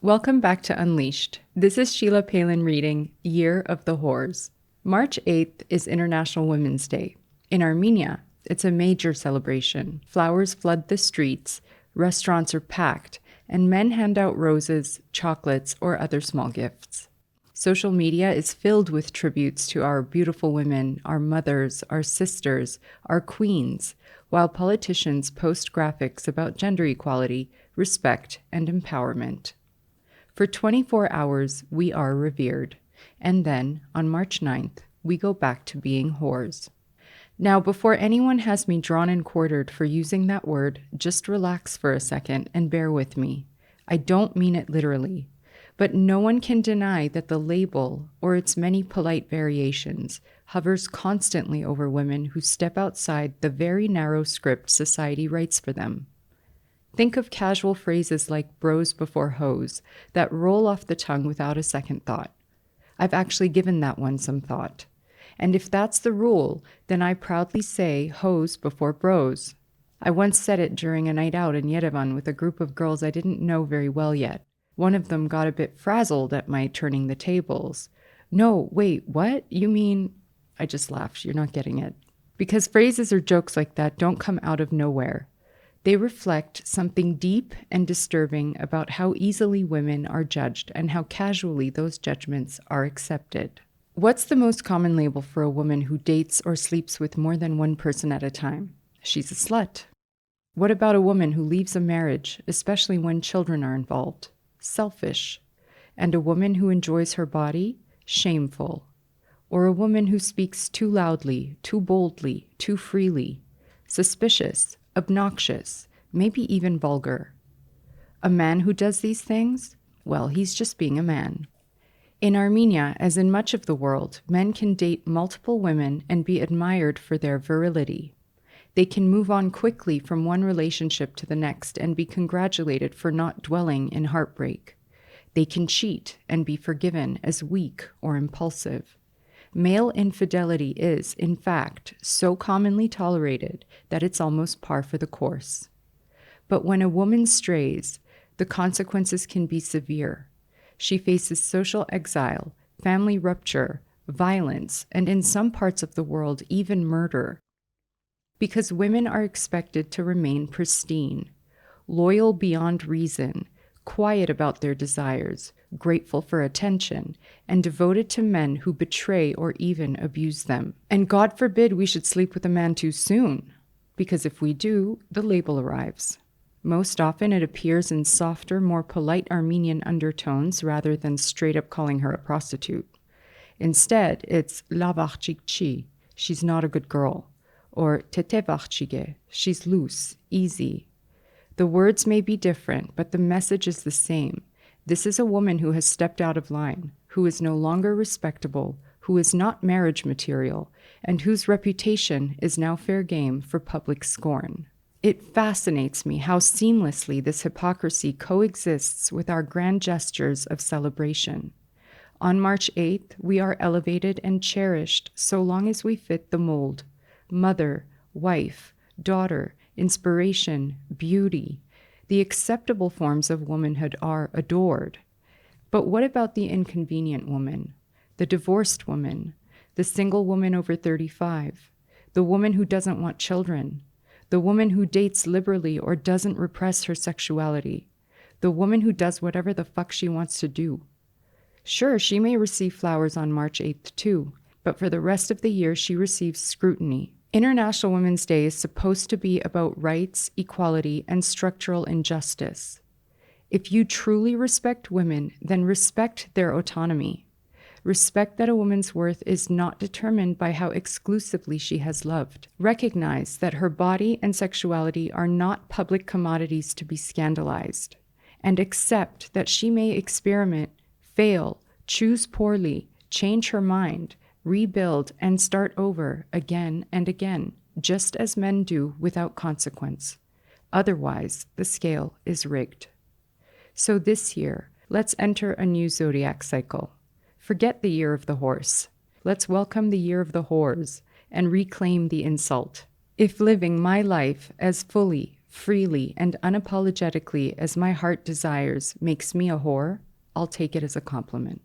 Welcome back to Unleashed. This is Sheila Paylan reading Year of the Whores. March 8th is International Women's Day. In Armenia, it's a major celebration. Flowers flood the streets, restaurants are packed, and men hand out roses, chocolates, or other small gifts. Social media is filled with tributes to our beautiful women, our mothers, our sisters, our queens, while politicians post graphics about gender equality, respect, and empowerment. For 24 hours, we are revered. And then, on March 9th, we go back to being whores. Now, before anyone has me drawn and quartered for using that word, just relax for a second and bear with me. I don't mean it literally. But no one can deny that the label, or its many polite variations, hovers constantly over women who step outside the very narrow script society writes for them. Think of casual phrases like bros before hoes that roll off the tongue without a second thought. I've actually given that one some thought. And if that's the rule, then I proudly say hoes before bros. I once said it during a night out in Yerevan with a group of girls I didn't know very well yet. One of them got a bit frazzled at my turning the tables. No, wait, what? You mean? I just laughed. You're not getting it. Because phrases or jokes like that don't come out of nowhere. They reflect something deep and disturbing about how easily women are judged and how casually those judgments are accepted. What's the most common label for a woman who dates or sleeps with more than one person at a time? She's a slut. What about a woman who leaves a marriage, especially when children are involved? Selfish. And a woman who enjoys her body? Shameful. Or a woman who speaks too loudly, too boldly, too freely? Suspicious. Obnoxious, maybe even vulgar. A man who does these things? Well, he's just being a man. In Armenia, as in much of the world, men can date multiple women and be admired for their virility. They can move on quickly from one relationship to the next and be congratulated for not dwelling in heartbreak. They can cheat and be forgiven as weak or impulsive. Male infidelity is, in fact, so commonly tolerated that it's almost par for the course. But when a woman strays, the consequences can be severe. She faces social exile, family rupture, violence, and in some parts of the world, even murder. Because women are expected to remain pristine, loyal beyond reason, quiet about their desires, grateful for attention, and devoted to men who betray or even abuse them. And God forbid we should sleep with a man too soon, because if we do, the label arrives. Most often it appears in softer, more polite Armenian undertones rather than straight up calling her a prostitute. Instead, it's la varchikchi, she's not a good girl, or tete varchige, she's loose, easy. The words may be different, but the message is the same. This is a woman who has stepped out of line, who is no longer respectable, who is not marriage material, and whose reputation is now fair game for public scorn. It fascinates me how seamlessly this hypocrisy coexists with our grand gestures of celebration. On March 8th, we are elevated and cherished so long as we fit the mold. Mother, wife, daughter, inspiration, beauty. The acceptable forms of womanhood are adored. But what about the inconvenient woman, the divorced woman, the single woman over 35, the woman who doesn't want children, the woman who dates liberally or doesn't repress her sexuality, the woman who does whatever the fuck she wants to do? Sure, she may receive flowers on March 8th too, but for the rest of the year she receives scrutiny. International Women's Day is supposed to be about rights, equality, and structural injustice. If you truly respect women, then respect their autonomy. Respect that a woman's worth is not determined by how exclusively she has loved. Recognize that her body and sexuality are not public commodities to be scandalized. And accept that she may experiment, fail, choose poorly, change her mind, rebuild, and start over again and again, just as men do without consequence. Otherwise, the scale is rigged. So this year, let's enter a new zodiac cycle. Forget the year of the horse. Let's welcome the year of the whores and reclaim the insult. If living my life as fully, freely and unapologetically as my heart desires makes me a whore, I'll take it as a compliment.